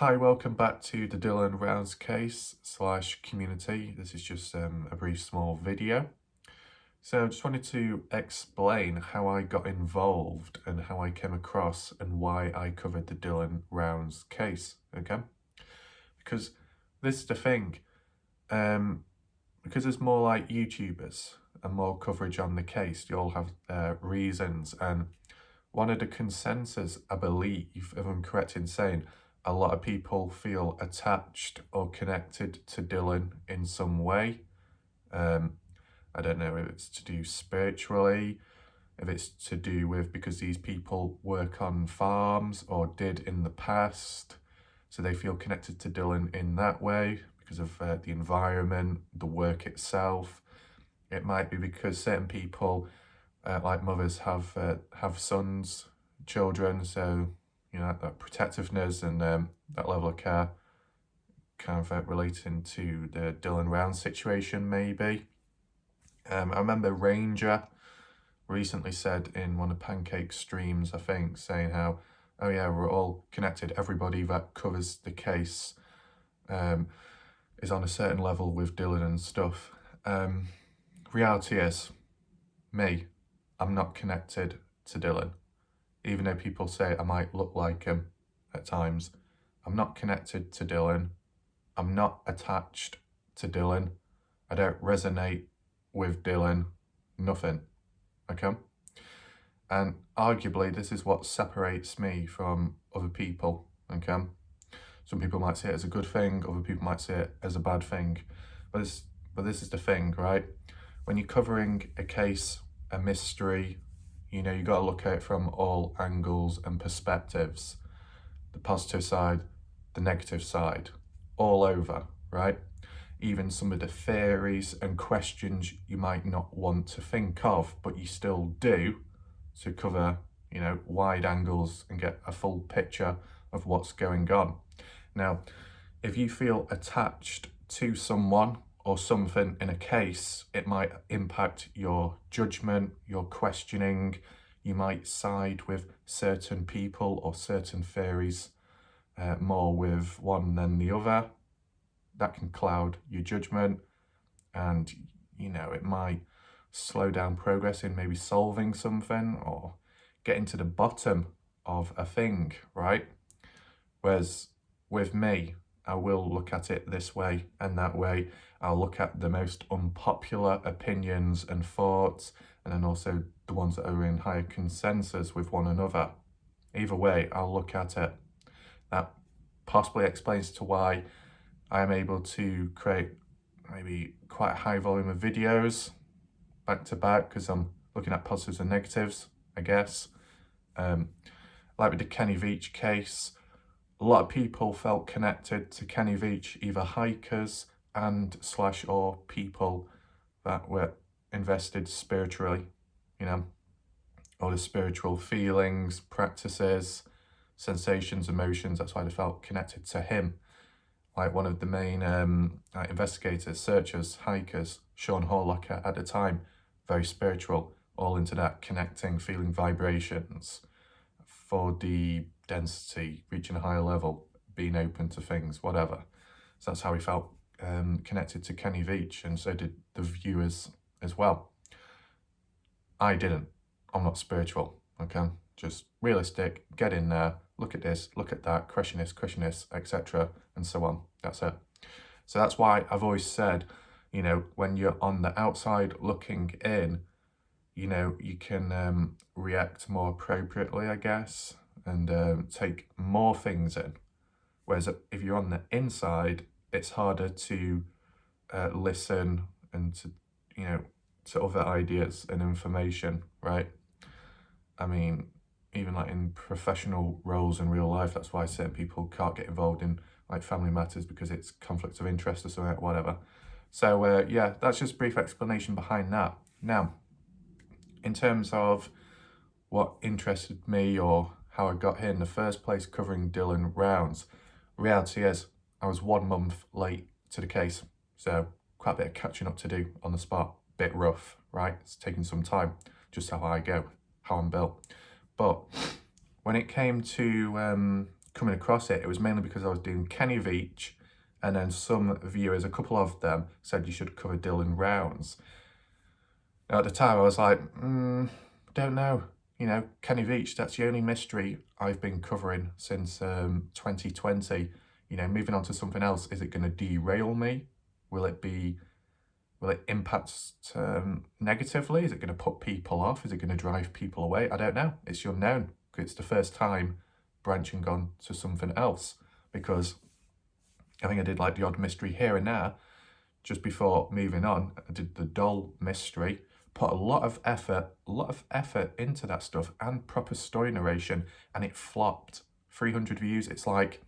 Hi, welcome back to the Dylan Rounds case / community. This is just a brief small video. So I just wanted to explain how I got involved and how I came across and why I covered the Dylan Rounds case, okay? Because this is the thing, because there's more like YouTubers and more coverage on the case, you all have reasons, and one of the consensus, I believe, if I'm correct in saying, a lot of people feel attached or connected to Dylan in some way. I don't know if it's to do spiritually, if it's to do with because these people work on farms or did in the past, so they feel connected to Dylan in that way because of the environment, the work itself. It might be because certain people, like mothers, have sons, children, so you know that protectiveness and that level of care kind of relating to the Dylan Round situation maybe. I remember Ranger recently said in one of Pancake's streams, I think, saying how, oh yeah, we're all connected, everybody that covers the case is on a certain level with Dylan and stuff. Reality is, me, I'm not connected to Dylan. Even though people say I might look like him at times, I'm not connected to Dylan. I'm not attached to Dylan. I don't resonate with Dylan. Nothing. Okay? And arguably, this is what separates me from other people. Okay? Some people might see it as a good thing. Other people might see it as a bad thing. But this is the thing, right? When you're covering a case, a mystery, you know, you got to look at it from all angles and perspectives. The positive side, the negative side, all over, right? Even some of the theories and questions you might not want to think of, but you still do, to cover, you know, wide angles and get a full picture of what's going on. Now, if you feel attached to someone or something in a case, it might impact your judgment, your questioning. You might side with certain people or certain theories more with one than the other. That can cloud your judgment, and you know, it might slow down progress in maybe solving something or getting to the bottom of a thing, right? Whereas with me, I will look at it this way and that way. I'll look at the most unpopular opinions and thoughts, and then also the ones that are in higher consensus with one another. Either way, I'll look at it. That possibly explains to why I am able to create maybe quite a high volume of videos back to back, because I'm looking at positives and negatives, I guess. Like with the Kenny Veach case, a lot of people felt connected to Kenny Veach, either hikers and / or people that were invested spiritually, you know, all the spiritual feelings, practices, sensations, emotions. That's why they felt connected to him. Like one of the main investigators, searchers, hikers, Sean Horlocker at the time, very spiritual, all into that connecting, feeling vibrations, 4D density, reaching a higher level, being open to things, whatever. So that's how he felt connected to Kenny Veach, and so did the viewers as well. I didn't. I'm not spiritual, okay? Just realistic, get in there, look at this, look at that, question this, etc., and so on. That's it. So that's why I've always said, you know, when you're on the outside looking in, you know, you can react more appropriately, I guess, and take more things in. Whereas if you're on the inside, it's harder to listen and to, you know, to other ideas and information, right? I mean, even like in professional roles in real life, that's why certain people can't get involved in like family matters, because it's conflicts of interest or something, whatever. So yeah, that's just a brief explanation behind that. Now, in terms of what interested me or how I got here in the first place covering Dylan Rounds, reality is I was 1 month late to the case, so quite a bit of catching up to do on the spot. Bit rough, right? It's taking some time, just how I go, how I'm built. But when it came to coming across it, it was mainly because I was doing Kenny Veach, and then some viewers, a couple of them, said you should cover Dylan Rounds. Now, at the time, I was like, don't know. You know, Kenny Veach, that's the only mystery I've been covering since 2020. You know, moving on to something else, is it going to derail me? Will it impact negatively? Is it going to put people off? Is it going to drive people away? I don't know. It's the unknown. It's the first time branching on to something else, because I think I did like the odd mystery here and there. Just before moving on, I did the doll mystery, put a lot of effort into that stuff and proper story narration, and it flopped. 300 views. It's like,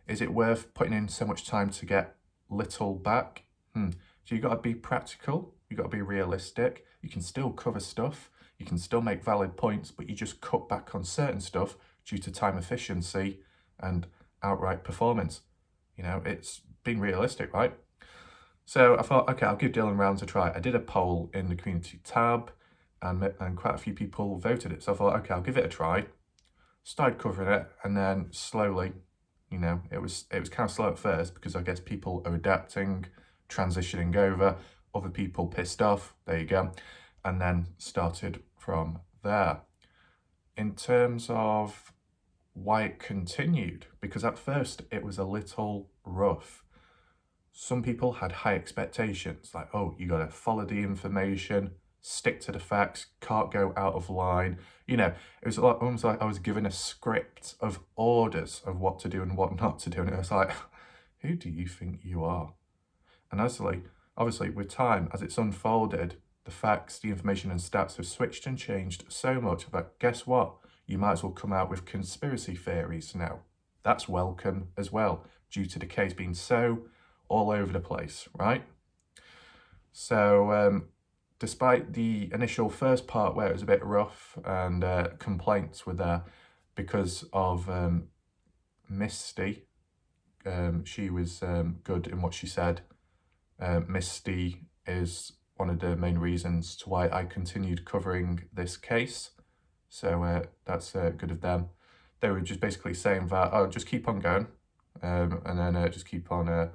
is it worth putting in so much time to get little back? So you got to be practical, you got to be realistic. You can still cover stuff, you can still make valid points, but you just cut back on certain stuff due to time efficiency and outright performance. You know, it's being realistic, right? So I thought, okay, I'll give Dylan Rounds a try. I did a poll in the community tab, and quite a few people voted it. So I thought, okay, I'll give it a try. Started covering it, and then slowly, you know, it was kind of slow at first, because I guess people are adapting, transitioning over, other people pissed off, there you go, and then started from there. In terms of why it continued, because at first it was a little rough. Some people had high expectations, like, oh, you gotta follow the information, stick to the facts, can't go out of line. You know, it was almost like I was given a script of orders of what to do and what not to do, and it was like, who do you think you are? And obviously, with time, as it's unfolded, the facts, the information and stats have switched and changed so much that, guess what? You might as well come out with conspiracy theories now. That's welcome as well, due to the case being so all over the place, right? So, despite the initial first part where it was a bit rough and complaints were there because of Misty, she was good in what she said. Misty is one of the main reasons to why I continued covering this case. So that's good of them. They were just basically saying that, oh, just keep on going, and then just keep on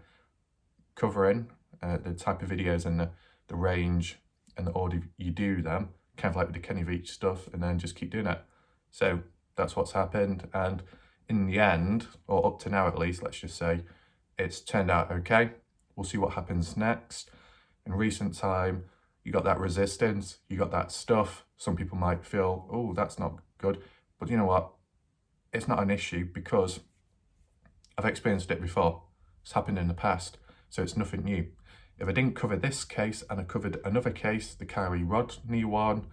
covering the type of videos and the range and the order you do them, kind of like with the Kenny Veach stuff, and then just keep doing it. So that's what's happened, and in the end, or up to now at least, let's just say, it's turned out okay. We'll see what happens next. In recent time, you got that resistance, you got that stuff. Some people might feel, oh, that's not good. But you know what? It's not an issue, because I've experienced it before. It's happened in the past, so it's nothing new. If I didn't cover this case and I covered another case, the Kyrie Rodney one,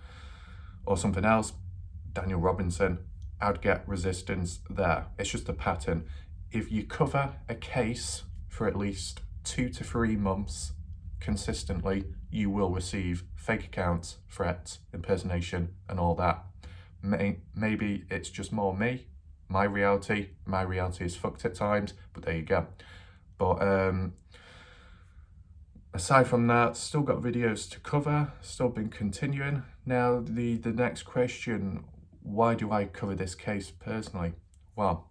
or something else, Daniel Robinson, I'd get resistance there. It's just a pattern. If you cover a case for at least 2 to 3 months consistently, you will receive fake accounts, threats, impersonation, and all that. Maybe it's just more me, my reality. My reality is fucked at times, but there you go. But aside from that, still got videos to cover, still been continuing. Now, the next question, why do I cover this case personally? Well,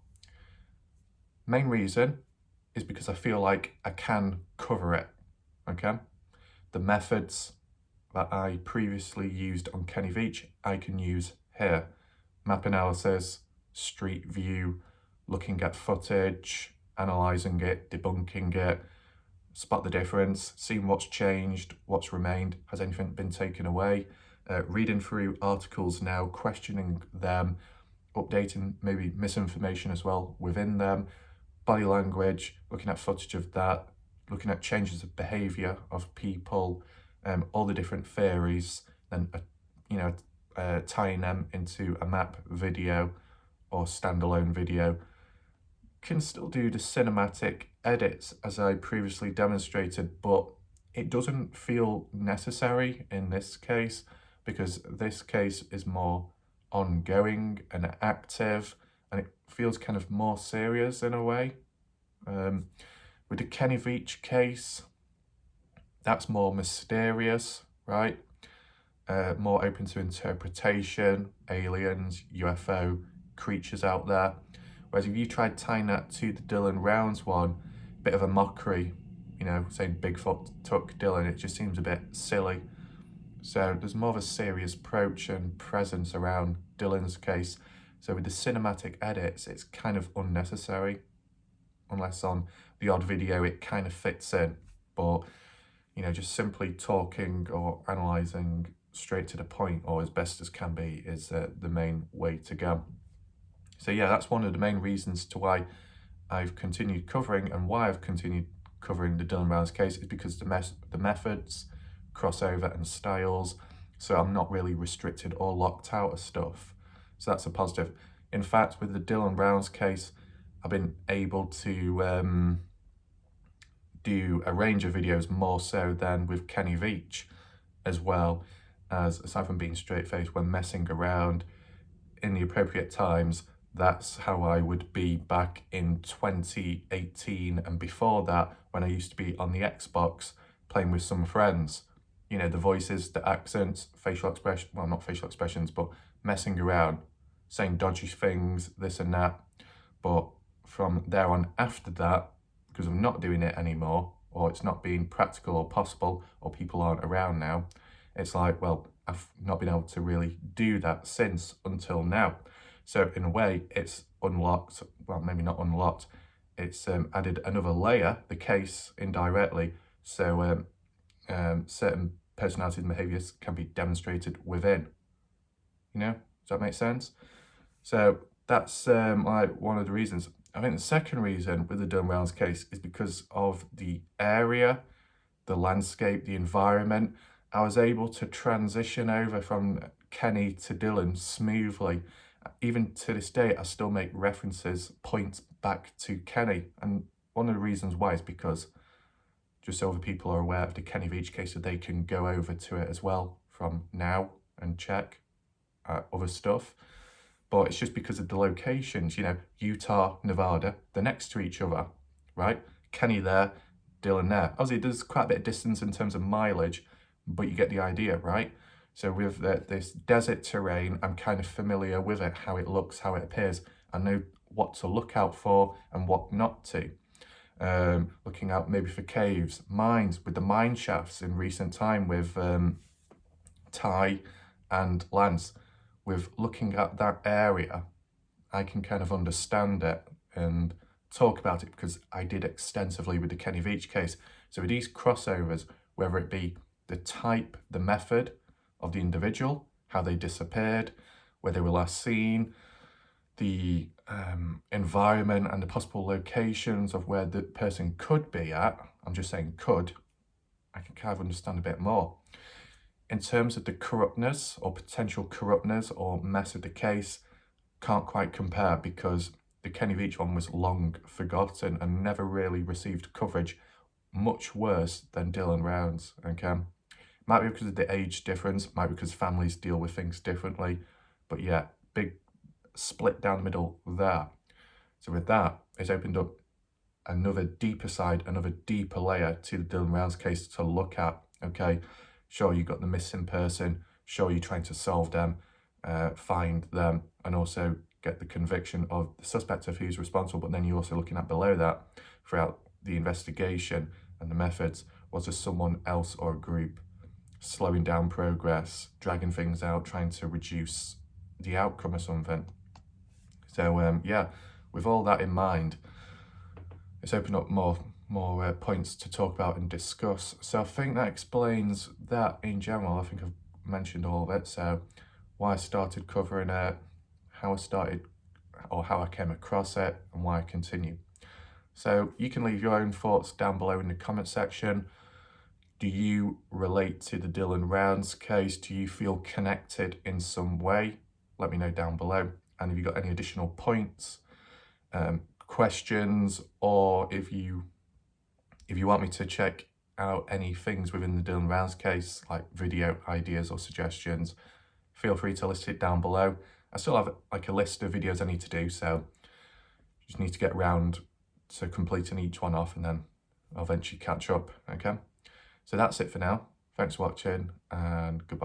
main reason is because I feel like I can cover it, okay? The methods that I previously used on Kenny Veach, I can use here. Map analysis, street view, looking at footage, analysing it, debunking it, spot the difference, seeing what's changed, what's remained, has anything been taken away, reading through articles now, questioning them, updating maybe misinformation as well within them, body language, looking at footage of that, looking at changes of behaviour of people, all the different theories, and tying them into a map video or standalone video. Can still do the cinematic edits as I previously demonstrated, but it doesn't feel necessary in this case, because this case is more ongoing and active, and it feels kind of more serious in a way. With the Kenny Veach case, that's more mysterious, right? More open to interpretation, aliens, UFO, creatures out there. Whereas if you tried tying that to the Dylan Rounds one, bit of a mockery, you know, saying Bigfoot took Dylan, it just seems a bit silly. So there's more of a serious approach and presence around Dylan's case. So with the cinematic edits, it's kind of unnecessary, unless on the odd video it kind of fits in. But, you know, just simply talking or analysing straight to the point, or as best as can be, is the main way to go. So yeah, that's one of the main reasons to why I've continued covering, and why I've continued covering the Dylan Rounds case is because the methods, crossover and styles, so I'm not really restricted or locked out of stuff. So that's a positive. In fact, with the Dylan Rounds case, I've been able to do a range of videos more so than with Kenny Veach, as well as, aside from being straight-faced, when messing around in the appropriate times. That's how I would be back in 2018 and before that, when I used to be on the Xbox playing with some friends. You know, the voices, the accents, facial expression, well, not facial expressions, but messing around, saying dodgy things, this and that. But from there on after that, because I'm not doing it anymore, or it's not being practical or possible, or people aren't around now, it's like, well, I've not been able to really do that since until now. So in a way, it's unlocked, well, maybe not unlocked, it's added another layer, the case, indirectly. So certain personalities and behaviours can be demonstrated within. You know, does that make sense? So that's like one of the reasons. I think the second reason with the Dylan Rounds case is because of the area, the landscape, the environment. I was able to transition over from Kenny to Dylan smoothly. Even to this day, I still make references, points back to Kenny. And one of the reasons why is because, just so other people are aware of the Kenny Veach case, so they can go over to it as well from now and check other stuff. But it's just because of the locations, you know, Utah, Nevada, they're next to each other, right? Kenny there, Dylan there. Obviously, there's quite a bit of distance in terms of mileage, but you get the idea, right? So with this desert terrain, I'm kind of familiar with it, how it looks, how it appears. I know what to look out for and what not to. Looking out maybe for caves, mines, with the mine shafts in recent time with Ty and Lance. With looking at that area, I can kind of understand it and talk about it because I did extensively with the Kenny Veach case. So with these crossovers, whether it be the type, the method of the individual, how they disappeared, where they were last seen, the environment and the possible locations of where the person could be at, I'm just saying could, I can kind of understand a bit more. In terms of the corruptness or potential corruptness or mess of the case, can't quite compare because the Kenny Veach one was long forgotten and never really received coverage, much worse than Dylan Rounds, okay? Might be because of the age difference, might be because families deal with things differently, but yeah, big split down the middle there. So with that, it's opened up another deeper side, another deeper layer to the Dylan Rounds case to look at, okay? Sure, you got the missing person, sure, you're trying to solve them, find them, and also get the conviction of the suspect of who's responsible, but then you're also looking at below that, throughout the investigation and the methods, was there someone else or a group slowing down progress, dragging things out, trying to reduce the outcome or something. So yeah, with all that in mind, it's opened up more points to talk about and discuss. So I think that explains that in general. I think I've mentioned all of it. So why I started covering it, how I started, or how I came across it, and why I continue. So you can leave your own thoughts down below in the comment section. Do you relate to the Dylan Rounds case? Do you feel connected in some way? Let me know down below. And if you've got any additional points, questions, or if you want me to check out any things within the Dylan Rounds case, like video ideas or suggestions, feel free to list it down below. I still have like a list of videos I need to do, so just need to get around to completing each one off, and then I'll eventually catch up, okay? So that's it for now. Thanks for watching, and goodbye.